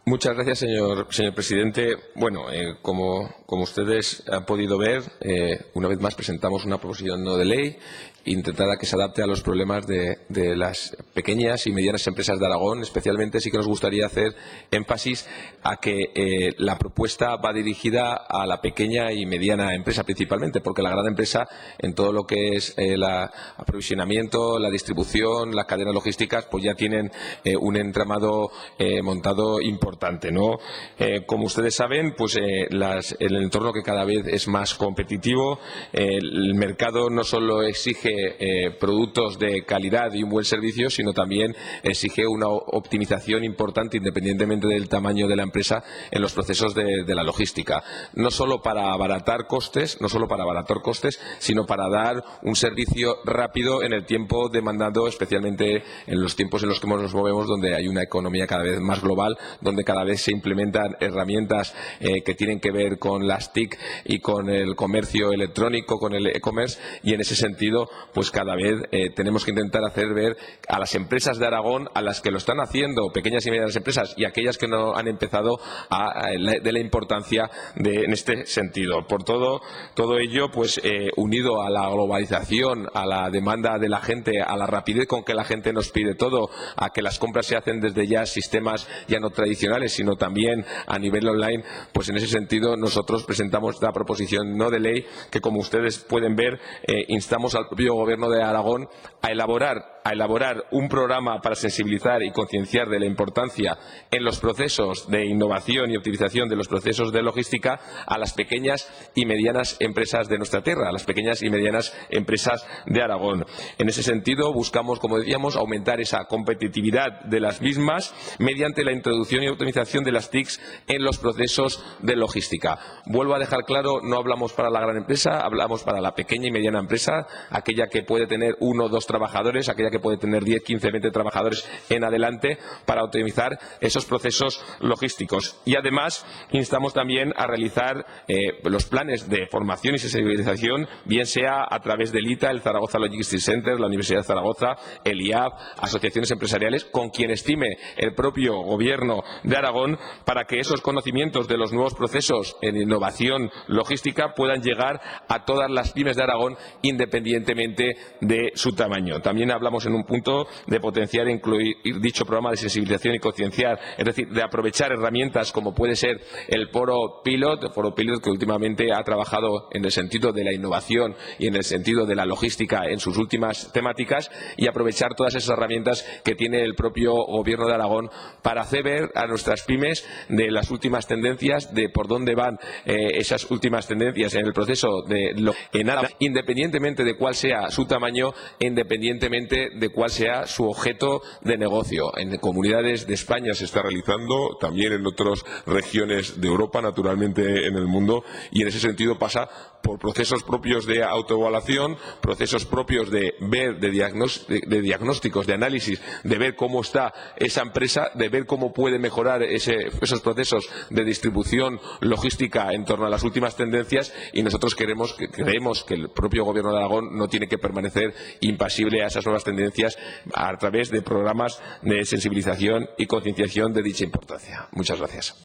Muchas gracias, señor presidente. Bueno, como ustedes han podido ver, una vez más presentamos una proposición no de ley intentada que se adapte a los problemas de las pequeñas y medianas empresas de Aragón. Especialmente sí que nos gustaría hacer énfasis a que la propuesta va dirigida a la pequeña y mediana empresa principalmente, porque la gran empresa, en todo lo que es el aprovisionamiento, la distribución, las cadenas logísticas, pues ya tienen un entramado montado importante, ¿no? Como ustedes saben, pues el entorno que cada vez es más competitivo, el mercado no solo exige productos de calidad y un buen servicio, sino también exige una optimización importante independientemente del tamaño de la empresa en los procesos de la logística. No solo para abaratar costes, sino para dar un servicio rápido en el tiempo demandado, especialmente en los tiempos en los que nos movemos, donde hay una economía cada vez más global, donde cada vez se implementan herramientas que tienen que ver con las TIC y con el comercio electrónico, con el e-commerce, y en ese sentido pues cada vez tenemos que intentar hacer ver a las empresas de Aragón, a las que lo están haciendo, pequeñas y medianas empresas, y aquellas que no han empezado, de la importancia en este sentido. Por todo ello, pues unido a la globalización, a la demanda de la gente, a la rapidez con que la gente nos pide todo, a que las compras se hacen desde ya sistemas ya no tradicionales, sino también a nivel online, pues en ese sentido nosotros presentamos la proposición no de ley que, como ustedes pueden ver, instamos al propio Gobierno de Aragón a elaborar un programa para sensibilizar y concienciar de la importancia en los procesos de innovación y optimización de los procesos de logística a las pequeñas y medianas empresas de nuestra tierra, a las pequeñas y medianas empresas de Aragón. En ese sentido, buscamos, como decíamos, aumentar esa competitividad de las mismas mediante la introducción y optimización de las TICs en los procesos de logística. Vuelvo a dejar claro, no hablamos para la gran empresa, hablamos para la pequeña y mediana empresa, aquella que puede tener 1 o 2 trabajadores, aquella que puede tener 10, 15, 20 trabajadores en adelante, para optimizar esos procesos logísticos. Y además instamos también a realizar los planes de formación y sensibilización, bien sea a través del ITA, el Zaragoza Logistics Center, la Universidad de Zaragoza, el IAB, asociaciones empresariales, con quien estime el propio Gobierno de Aragón, para que esos conocimientos de los nuevos procesos en innovación logística puedan llegar a todas las pymes de Aragón, independientemente de su tamaño. También hablamos en un punto de potenciar e incluir dicho programa de sensibilización y concienciar, es decir, de aprovechar herramientas como puede ser el Foro Pilot que últimamente ha trabajado en el sentido de la innovación y en el sentido de la logística en sus últimas temáticas, y aprovechar todas esas herramientas que tiene el propio Gobierno de Aragón para hacer ver a nuestras pymes de las últimas tendencias, de por dónde van esas últimas tendencias en el proceso en Aragón, independientemente de cuál sea su tamaño, independientemente de cuál sea su objeto de negocio. En comunidades de España se está realizando, también en otras regiones de Europa, naturalmente en el mundo, y en ese sentido pasa por procesos propios de autoevaluación, procesos propios de ver, de diagnósticos, de análisis, de ver cómo está esa empresa, de ver cómo puede mejorar esos procesos de distribución logística en torno a las últimas tendencias, y nosotros creemos que el propio Gobierno de Aragón no tiene que permanecer impasible a esas nuevas tendencias a través de programas de sensibilización y concienciación de dicha importancia. Muchas gracias.